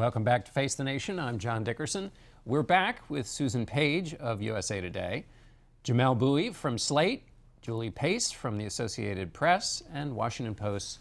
Welcome back to Face the Nation. I'm John Dickerson. We're back with Susan Page of USA Today, Jamel Bouie from Slate, Julie Pace from the Associated Press, and Washington Post's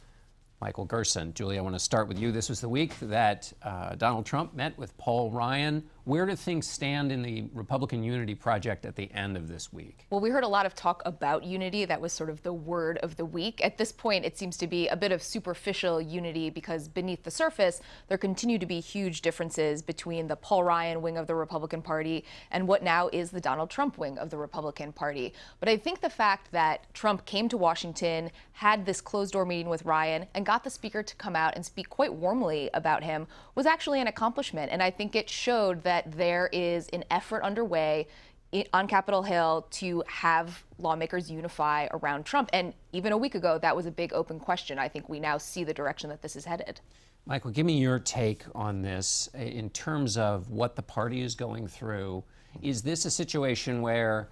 Michael Gerson. Julie, I want to start with you. This was the week that Donald Trump met with Paul Ryan. Where do things stand in the Republican Unity Project at the end of this week? Well, we heard a lot of talk about unity. That was sort of the word of the week. At this point, it seems to be a bit of superficial unity because beneath the surface, there continue to be huge differences between the Paul Ryan wing of the Republican Party and what now is the Donald Trump wing of the Republican Party. But I think the fact that Trump came to Washington, had this closed-door meeting with Ryan, and got the speaker to come out and speak quite warmly about him was actually an accomplishment. And I think it showed that there is an effort underway on Capitol Hill to have lawmakers unify around Trump. And even a week ago, that was a big open question. I think we now see the direction that this is headed. Michael, give me your take on this in terms of what the party is going through. Is this a situation where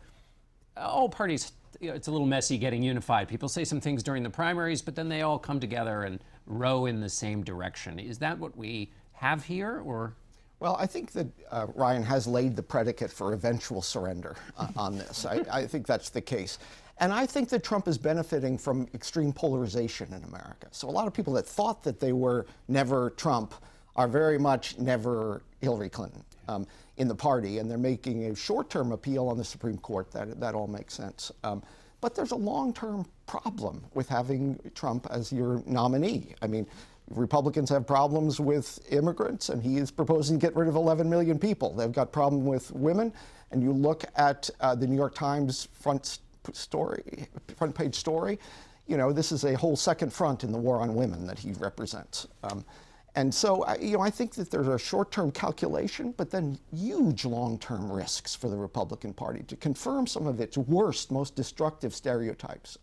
all parties, it's a little messy getting unified? People say some things during the primaries, but then they all come together and row in the same direction. Is that what we have here, or? Well, I think that Ryan has laid the predicate for eventual surrender on this. I think that's the case. And I think that Trump is benefiting from extreme polarization in America. So a lot of people that thought that they were never Trump are very much never Hillary Clinton in the party. And they're making a short-term appeal on the Supreme Court. That all makes sense. But there's a long-term problem with having Trump as your nominee. I mean, Republicans have problems with immigrants, and he is proposing to get rid of 11 million people. They've got problem with women, and you look at the New York Times front page story, you know, this is a whole second front in the war on women that he represents. And so, I think that there's a short-term calculation, but then huge long-term risks for the Republican Party to confirm some of its worst, most destructive stereotypes.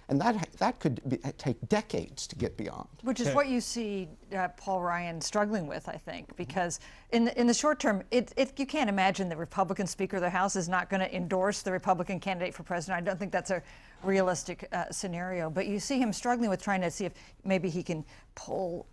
And that could take decades to get beyond. Which is what you see Paul Ryan struggling with, I think, because in the short term, you can't imagine the Republican Speaker of the House is not going to endorse the Republican candidate for president. I don't think that's a realistic scenario. But you see him struggling with trying to see if maybe he can pull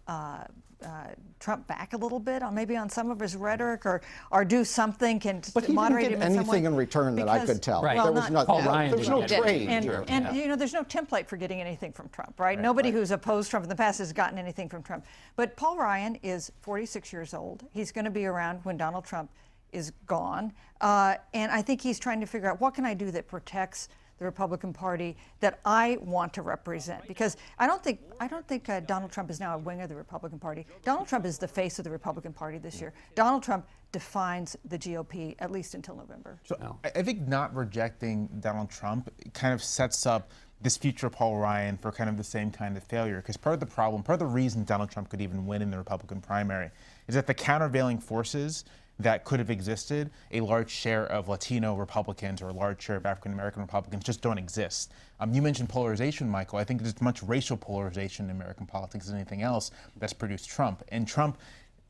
Trump back a little bit maybe on some of his rhetoric or do something but he moderate didn't him get in some way. anything in return that I could tell. Right. There Well, was Paul Ryan there's no didn't. trade And here. there's no template for getting anything from Trump, right? Nobody who's opposed Trump in the past has gotten anything from Trump. But Paul Ryan is 46 years old. He's going to be around when Donald Trump is gone. And I think he's trying to figure out, what can I do that protects the Republican Party that I want to represent? Because I don't think Donald Trump is now a wing of the Republican Party. Donald Trump is the face of the Republican Party this year. Donald Trump defines the GOP, at least until November. So I think not rejecting Donald Trump kind of sets up this future Paul Ryan for kind of the same kind of failure. Because part of the problem, part of the reason Donald Trump could even win in the Republican primary is that the countervailing forces that could have existed, a large share of Latino Republicans or a large share of African-American Republicans just don't exist. You mentioned polarization, Michael. I think there's as much racial polarization in American politics as anything else that's produced Trump. And Trump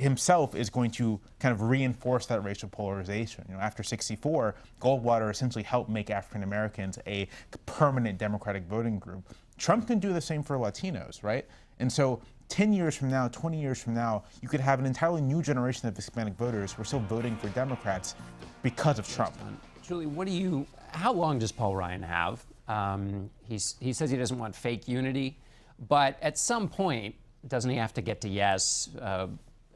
himself is going to kind of reinforce that racial polarization. After '64, Goldwater essentially helped make African-Americans a permanent Democratic voting group. Trump can do the same for Latinos, right? And so 10 years from now, 20 years from now, you could have an entirely new generation of Hispanic voters who are still voting for Democrats because of Trump. Julie, how long does Paul Ryan have? He says he doesn't want fake unity, but at some point, doesn't he have to get to yes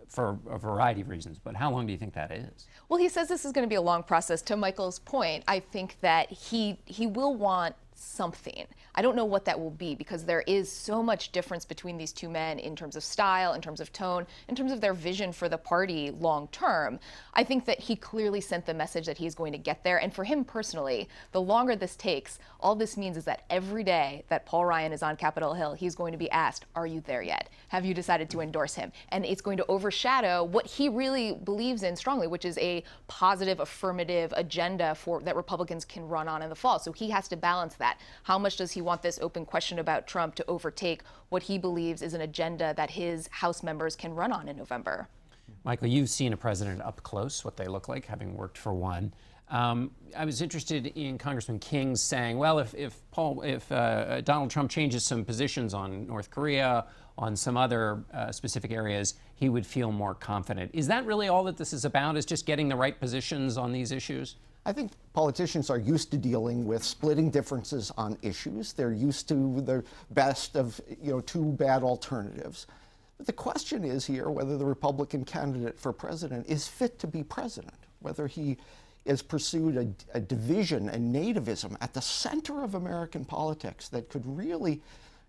for a variety of reasons? But how long do you think that is? Well, he says this is going to be a long process. To Michael's point, I think that he will want something. I don't know what that will be, because there is so much difference between these two men in terms of style, in terms of tone, in terms of their vision for the party long term. I think that he clearly sent the message that he's going to get there. And for him personally, the longer this takes, all this means is that every day that Paul Ryan is on Capitol Hill, he's going to be asked, are you there yet? Have you decided to endorse him? And it's going to overshadow what he really believes in strongly, which is a positive, affirmative agenda that Republicans can run on in the fall. So he has to balance that. How much does he want this open question about Trump to overtake what he believes is an agenda that his House members can run on in November? Michael, you've seen a president up close, what they look like, having worked for one. I was interested in Congressman King saying, well, if Donald Trump changes some positions on North Korea, on some other specific areas, he would feel more confident. Is that really all that this is about, is just getting the right positions on these issues? I think politicians are used to dealing with splitting differences on issues. They're used to the best of two bad alternatives. But the question is here whether the Republican candidate for president is fit to be president, whether he has pursued a division and nativism at the center of American politics that could really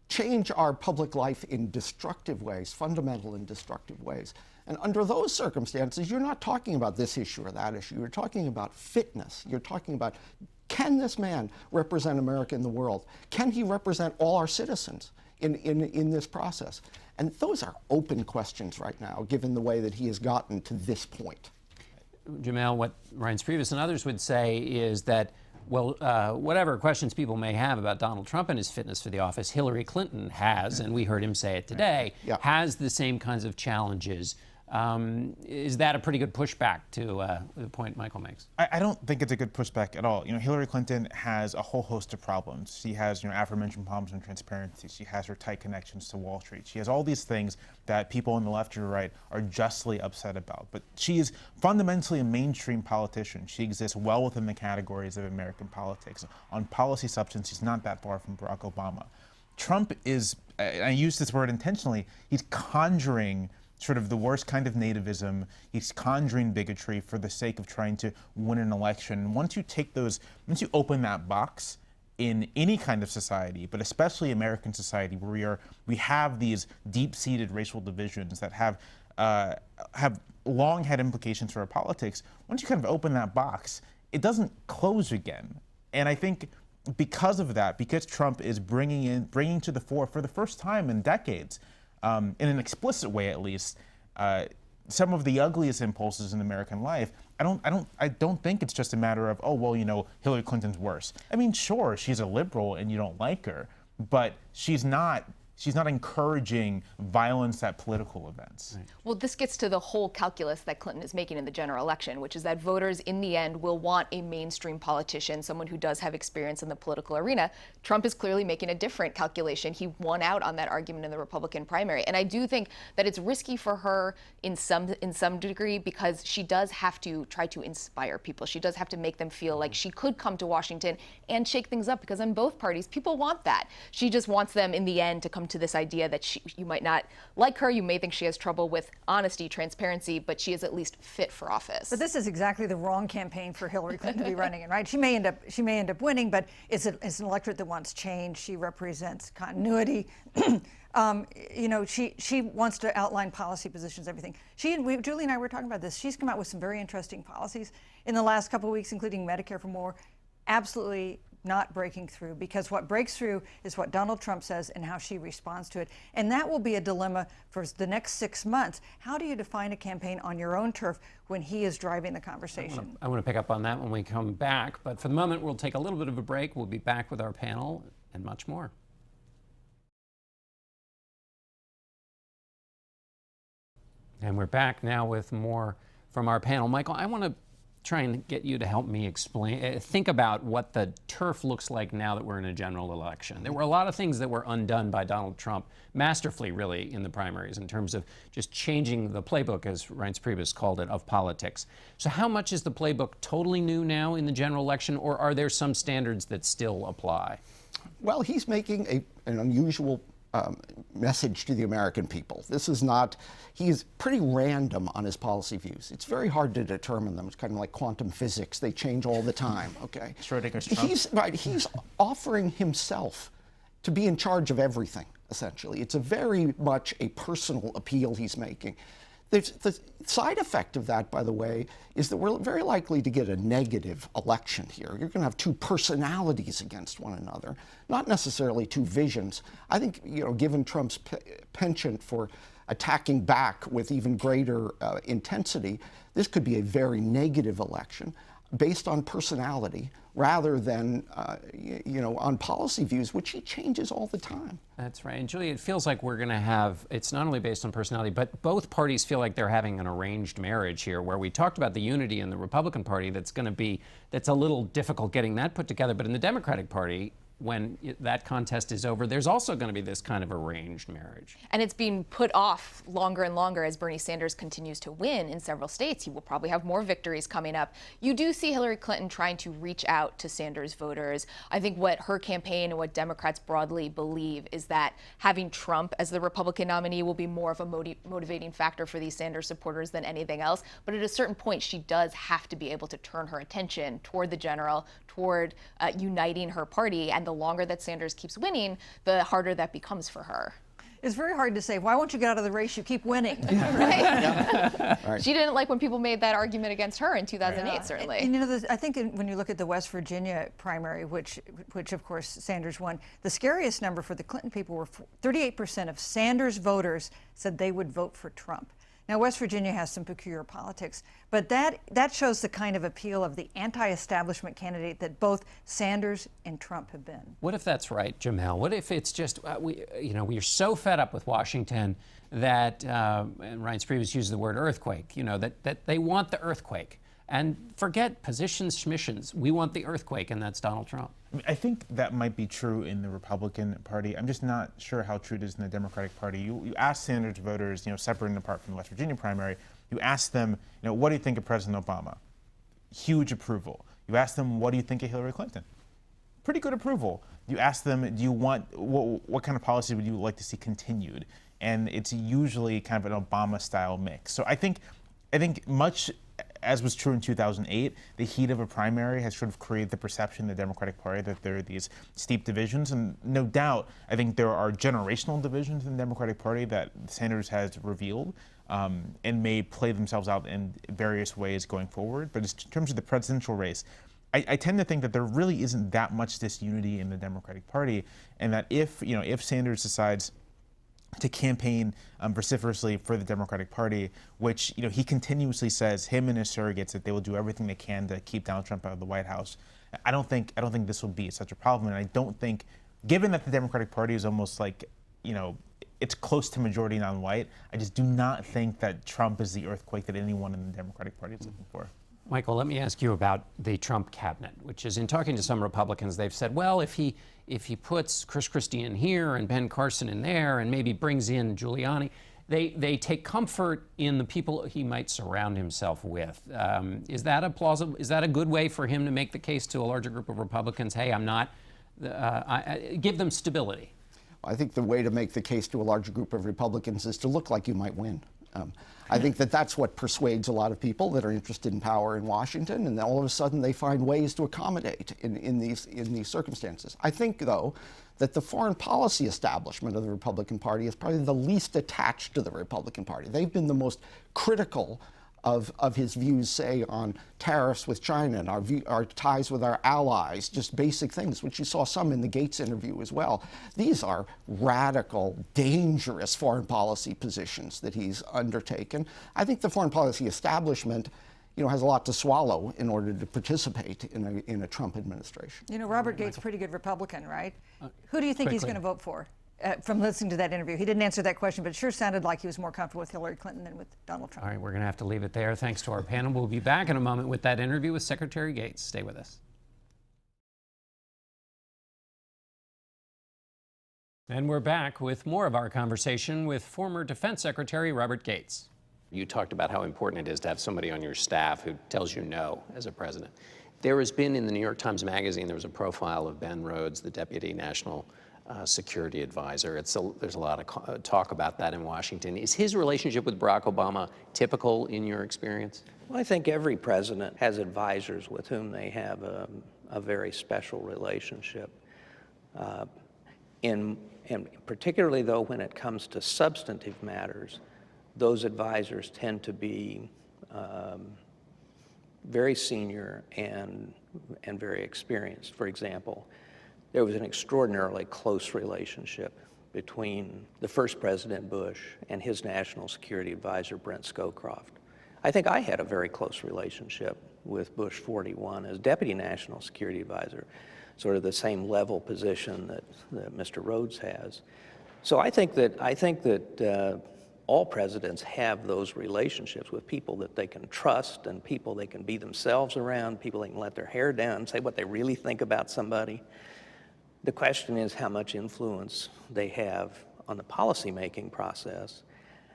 change our public life in destructive ways, fundamental and destructive ways. And under those circumstances, you're not talking about this issue or that issue. You're talking about fitness. You're talking about, can this man represent America in the world? Can he represent all our citizens in this process? And those are open questions right now, given the way that he has gotten to this point. Jamel, what Reince Priebus and others would say is that, well, whatever questions people may have about Donald Trump and his fitness for the office, Hillary Clinton has, and we heard him say it today, has the same kinds of challenges. Is that a pretty good pushback to the point Michael makes? I don't think it's a good pushback at all. Hillary Clinton has a whole host of problems. She has, aforementioned problems in transparency. She has her tight connections to Wall Street. She has all these things that people on the left or right are justly upset about. But she is fundamentally a mainstream politician. She exists well within the categories of American politics. On policy substance, she's not that far from Barack Obama. Trump is, I use this word intentionally, he's conjuring sort of the worst kind of nativism. He's conjuring bigotry for the sake of trying to win an election. Once you open that box in any kind of society, but especially American society, where we have these deep-seated racial divisions that have long had implications for our politics, once you kind of open that box, it doesn't close again. And I think because of that, because Trump is bringing to the fore for the first time in decades, in an explicit way at least, some of the ugliest impulses in American life, I don't think it's just a matter of, oh, well, Hillary Clinton's worse. I mean, sure, she's a liberal and you don't like her, but she's not encouraging violence at political events. Right. Well, this gets to the whole calculus that Clinton is making in the general election, which is that voters in the end will want a mainstream politician, someone who does have experience in the political arena. Trump is clearly making a different calculation. He won out on that argument in the Republican primary. And I do think that it's risky for her in some degree, because she does have to try to inspire people. She does have to make them feel like she could come to Washington and shake things up, because in both parties, people want that. She just wants them in the end to come to this idea that you might not like her, you may think she has trouble with honesty, transparency, but she is at least fit for office. But this is exactly the wrong campaign for Hillary Clinton to be running in, right? She may end up winning, but it's an electorate that wants change. She represents continuity. She wants to outline policy positions, everything. Julie and I were talking about this. She's come out with some very interesting policies in the last couple of weeks, including Medicare for More. Absolutely not breaking through, because what breaks through is what Donald Trump says and how she responds to it. And that will be a dilemma for the next 6 months. How do you define a campaign on your own turf when he is driving the conversation? I want to pick up on that when we come back, but for the moment, we'll take a little bit of a break. We'll be back with our panel and much more. And we're back now with more from our panel. Michael, I want to try and get you to help me think about what the turf looks like now that we're in a general election. There were a lot of things that were undone by Donald Trump, masterfully really, in the primaries in terms of just changing the playbook, as Reince Priebus called it, of politics. So how much is the playbook totally new now in the general election, or are there some standards that still apply? Well, he's making an unusual message to the American people. This is not, he's pretty random on his policy views. It's very hard to determine them. It's kind of like quantum physics. They change all the time, okay? Schrodinger's Trump. He's offering himself to be in charge of everything, essentially. It's very much a personal appeal he's making. The side effect of that, by the way, is that we're very likely to get a negative election here. You're going to have two personalities against one another, not necessarily two visions. I think, given Trump's penchant for attacking back with even greater intensity, this could be a very negative election. based on personality rather than, on policy views, which he changes all the time. That's right. And Julia, it feels like we're going to have, it's not only based on personality, but both parties feel like they're having an arranged marriage here, where we talked about the unity in the Republican Party that's a little difficult getting that put together. But in the Democratic Party, when that contest is over, there's also going to be this kind of arranged marriage. And it's being put off longer and longer as Bernie Sanders continues to win in several states. He will probably have more victories coming up. You do see Hillary Clinton trying to reach out to Sanders voters. I think what her campaign and what Democrats broadly believe is that having Trump as the Republican nominee will be more of a motivating factor for these Sanders supporters than anything else. But at a certain point, she does have to be able to turn her attention toward the general, toward uniting her party. And the longer that Sanders keeps winning, the harder that becomes for her. It's very hard to say, why won't you get out of the race? You keep winning. Right? Right. She didn't like when people made that argument against her in 2008, certainly. And I think when you look at the West Virginia primary, which of course Sanders won, the scariest number for the Clinton people were 38% of Sanders voters said they would vote for Trump. Now, West Virginia has some peculiar politics, but that shows the kind of appeal of the anti-establishment candidate that both Sanders and Trump have been. What if that's right, Jamel? What if it's just, we're so fed up with Washington that, and Ryan Previous used the word earthquake, that they want the earthquake. And forget positions, schmissions. We want the earthquake, and that's Donald Trump. I think that might be true in the Republican Party. I'm just not sure how true it is in the Democratic Party. You ask Sanders voters, separate and apart from the West Virginia primary, you ask them, what do you think of President Obama? Huge approval. You ask them, what do you think of Hillary Clinton? Pretty good approval. You ask them, do you want, what kind of policy would you like to see continued? And it's usually kind of an Obama-style mix. So I think much as was true in 2008, the heat of a primary has sort of created the perception in the Democratic Party that there are these steep divisions. And no doubt, I think there are generational divisions in the Democratic Party that Sanders has revealed and may play themselves out in various ways going forward. But in terms of the presidential race, I tend to think that there really isn't that much disunity in the Democratic Party, and that if Sanders decides to campaign vociferously for the Democratic Party, which he continuously says, him and his surrogates, that they will do everything they can to keep Donald Trump out of the White House. I don't think this will be such a problem, and I don't think, given that the Democratic Party is almost like, it's close to majority non-white, I just do not think that Trump is the earthquake that anyone in the Democratic Party is looking for. Michael, let me ask you about the Trump cabinet, which is, in talking to some Republicans, they've said, well, if he puts Chris Christie in here and Ben Carson in there and maybe brings in Giuliani, they take comfort in the people he might surround himself with. Is that a good way for him to make the case to a larger group of Republicans? Hey, give them stability. I think the way to make the case to a larger group of Republicans is to look like you might win. I think that's what persuades a lot of people that are interested in power in Washington, and then all of a sudden they find ways to accommodate in these circumstances. I think, though, that the foreign policy establishment of the Republican Party is probably the least attached to the Republican Party. They've been the most critical of his views, say, on tariffs with China and our ties with our allies, just basic things, which you saw some in the Gates interview as well. These are radical, dangerous foreign policy positions that he's undertaken. I think the foreign policy establishment has a lot to swallow in order to participate in a Trump administration. Robert Gates, pretty good Republican, right? Who do you think he's going to vote for? From listening to that interview, he didn't answer that question, but it sure sounded like he was more comfortable with Hillary Clinton than with Donald Trump. All right, we're going to have to leave it there. Thanks to our panel. We'll be back in a moment with that interview with Secretary Gates. Stay with us. And we're back with more of our conversation with former Defense Secretary Robert Gates. You talked about how important it is to have somebody on your staff who tells you no as a president. There has been, in the New York Times Magazine, there was a profile of Ben Rhodes, the Deputy National Security Advisor. There's a lot of talk about that in Washington. Is his relationship with Barack Obama typical in your experience? Well, I think every president has advisors with whom they have a very special relationship. And particularly, though, when it comes to substantive matters, those advisors tend to be very senior and very experienced. For example, there was an extraordinarily close relationship between the first President Bush and his national security advisor, Brent Scowcroft. I think I had a very close relationship with Bush 41 as Deputy National Security Advisor, sort of the same level position that Mr. Rhodes has. So I think that all presidents have those relationships with people that they can trust and people they can be themselves around, people they can let their hair down, say what they really think about somebody. The question is how much influence they have on the policymaking process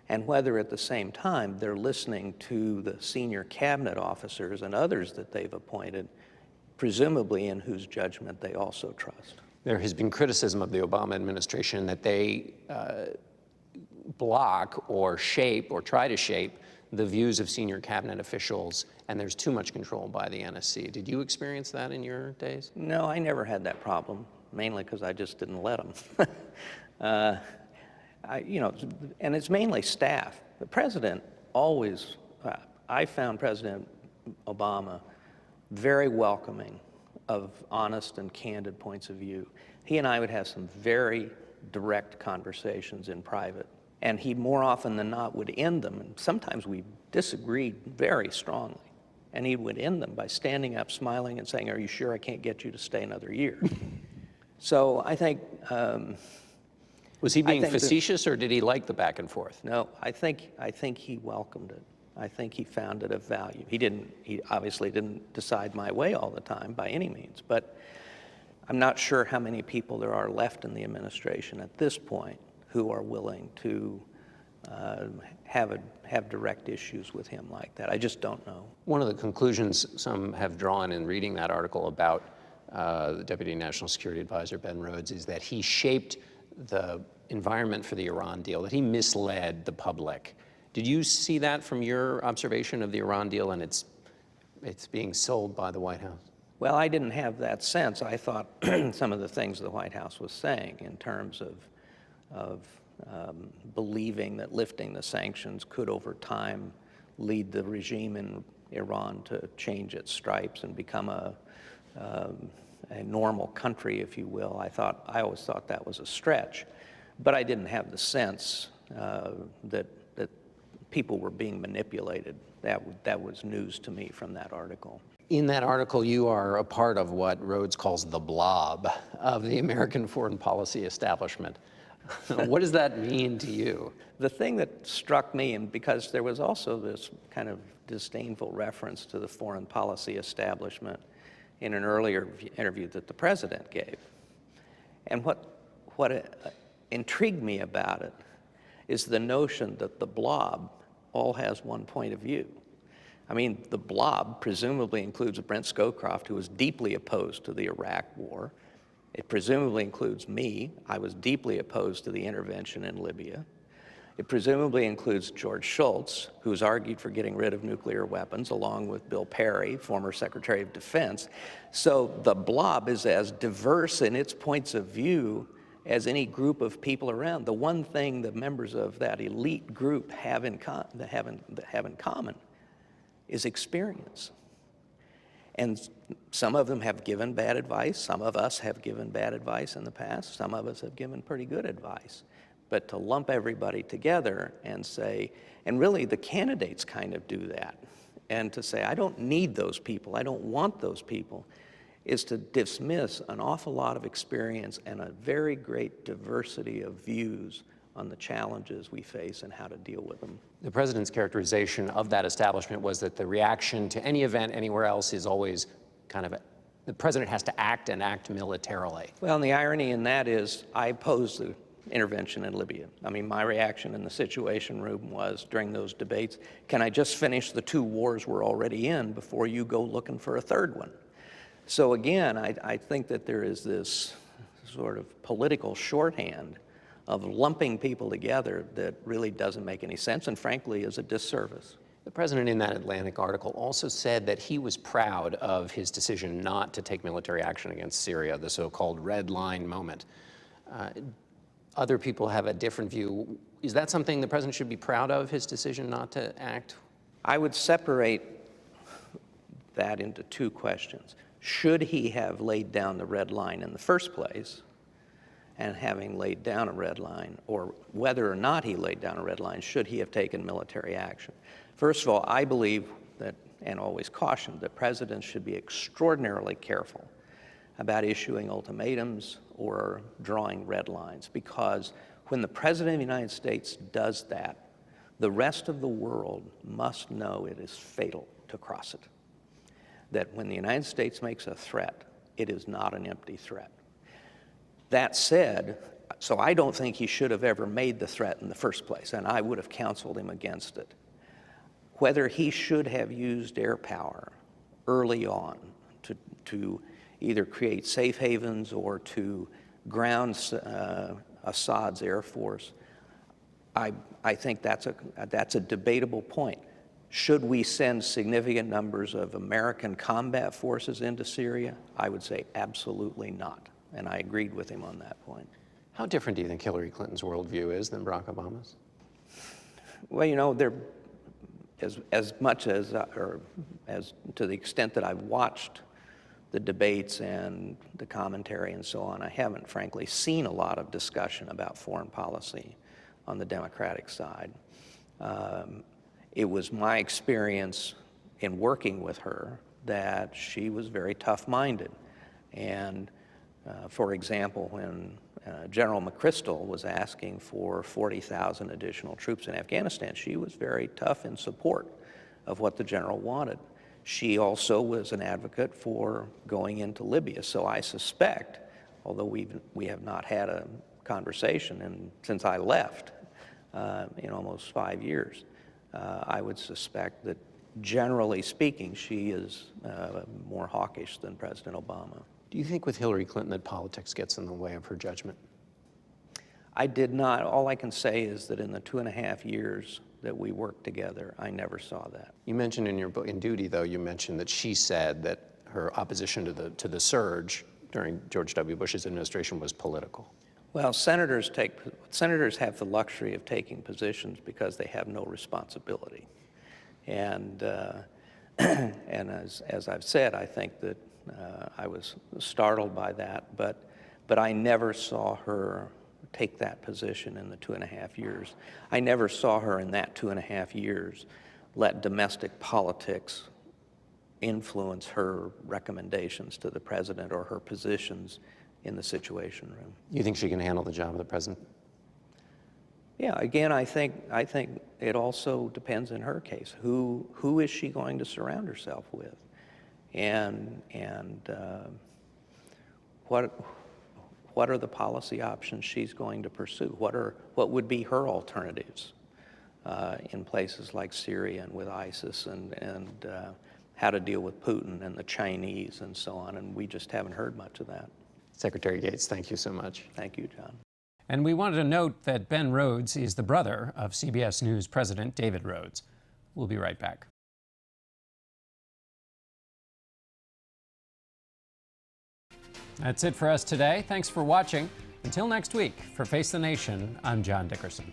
and whether at the same time they're listening to the senior cabinet officers and others that they've appointed, presumably in whose judgment they also trust. There has been criticism of the Obama administration that they block or shape or try to shape the views of senior cabinet officials, and there's too much control by the NSC. Did you experience that in your days? No, I never had that problem, mainly because I just didn't let them. And it's mainly staff. The president always, I found President Obama very welcoming of honest and candid points of view. He and I would have some very direct conversations in private, and he more often than not would end them, and sometimes we disagreed very strongly, and he would end them by standing up, smiling, and saying, "Are you sure I can't get you to stay another year?" So I think... Was he being facetious, or did he like the back and forth? No, I think he welcomed it. I think he found it of value. He obviously didn't decide my way all the time by any means, but I'm not sure how many people there are left in the administration at this point who are willing to have direct issues with him like that. I just don't know. One of the conclusions some have drawn in reading that article about the Deputy National Security Advisor, Ben Rhodes, is that he shaped the environment for the Iran deal, that he misled the public. Did you see that from your observation of the Iran deal and it's being sold by the White House? Well, I didn't have that sense. I thought some of the things the White House was saying in terms of believing that lifting the sanctions could over time lead the regime in Iran to change its stripes and become a normal country, if you will. I always thought that was a stretch, but I didn't have the sense that people were being manipulated. That was news to me from that article. In that article, you are a part of what Rhodes calls the blob of the American foreign policy establishment. What does that mean to you? The thing that struck me, and because there was also this kind of disdainful reference to the foreign policy establishment in an earlier interview that the president gave. And what intrigued me about it is the notion that the blob all has one point of view. I mean, the blob presumably includes Brent Scowcroft, who was deeply opposed to the Iraq war. It presumably includes me. I was deeply opposed to the intervention in Libya. It presumably includes George Shultz, who's argued for getting rid of nuclear weapons, along with Bill Perry, former Secretary of Defense. So the blob is as diverse in its points of view as any group of people around. The one thing the members of that elite group have in common is experience. And some of them have given bad advice. Some of us have given bad advice in the past. Some of us have given pretty good advice. But to lump everybody together and say, and really the candidates kind of do that, and to say, I don't need those people, I don't want those people, is to dismiss an awful lot of experience and a very great diversity of views on the challenges we face and how to deal with them. The president's characterization of that establishment was that the reaction to any event anywhere else is always kind of the president has to act and act militarily. Well, and the irony in that is I opposed the intervention in Libya. I mean, my reaction in the Situation Room was during those debates, can I just finish the 2 wars we're already in before you go looking for a third one? So again, I think that there is this sort of political shorthand of lumping people together that really doesn't make any sense and frankly is a disservice. The president in that Atlantic article also said that he was proud of his decision not to take military action against Syria, the so-called red line moment. Other people have a different view. Is that something the president should be proud of, his decision not to act? I would separate that into 2 questions. Should he have laid down the red line in the first place? And having laid down a red line, or whether or not he laid down a red line, should he have taken military action? First of all, I believe that and always cautioned that presidents should be extraordinarily careful about issuing ultimatums or drawing red lines, because when the President of the United States does that, the rest of the world must know it is fatal to cross it. That when the United States makes a threat, it is not an empty threat. That said, so I don't think he should have ever made the threat in the first place, and I would have counseled him against it. Whether he should have used air power early on to either create safe havens or to ground Assad's air force, I think that's a debatable point. Should we send significant numbers of American combat forces into Syria? I would say absolutely not, and I agreed with him on that point. How different do you think Hillary Clinton's worldview is than Barack Obama's? Well, you know, they're as much as, or as to the extent that I've watched the debates and the commentary and so on, I haven't frankly seen a lot of discussion about foreign policy on the Democratic side. It was my experience in working with her that she was very tough-minded. And for example, when General McChrystal was asking for 40,000 additional troops in Afghanistan, she was very tough in support of what the general wanted. She also was an advocate for going into Libya. So I suspect, although we have not had a conversation since I left in almost 5 years, I would suspect that generally speaking, she is more hawkish than President Obama. Do you think with Hillary Clinton that politics gets in the way of her judgment? I did not. All I can say is that in the 2.5 years that we worked together, I never saw that. You mentioned in your book, in Duty, though, you mentioned that she said that her opposition to the surge during George W. Bush's administration was political. Well, senators have the luxury of taking positions because they have no responsibility. And and as I've said, I think that I was startled by that, but I never saw her take that position in the 2.5 years. I never saw her in that 2.5 years let domestic politics influence her recommendations to the president or her positions in the Situation Room. You think she can handle the job of the president? Yeah, again, I think it also depends in her case. Who is she going to surround herself with? And what are the policy options she's going to pursue? What would be her alternatives in places like Syria and with ISIS and how to deal with Putin and the Chinese and so on? And we just haven't heard much of that. Secretary Gates, thank you so much. Thank you, John. And we wanted to note that Ben Rhodes is the brother of CBS News President David Rhodes. We'll be right back. That's it for us today. Thanks for watching. Until next week, for Face the Nation, I'm John Dickerson.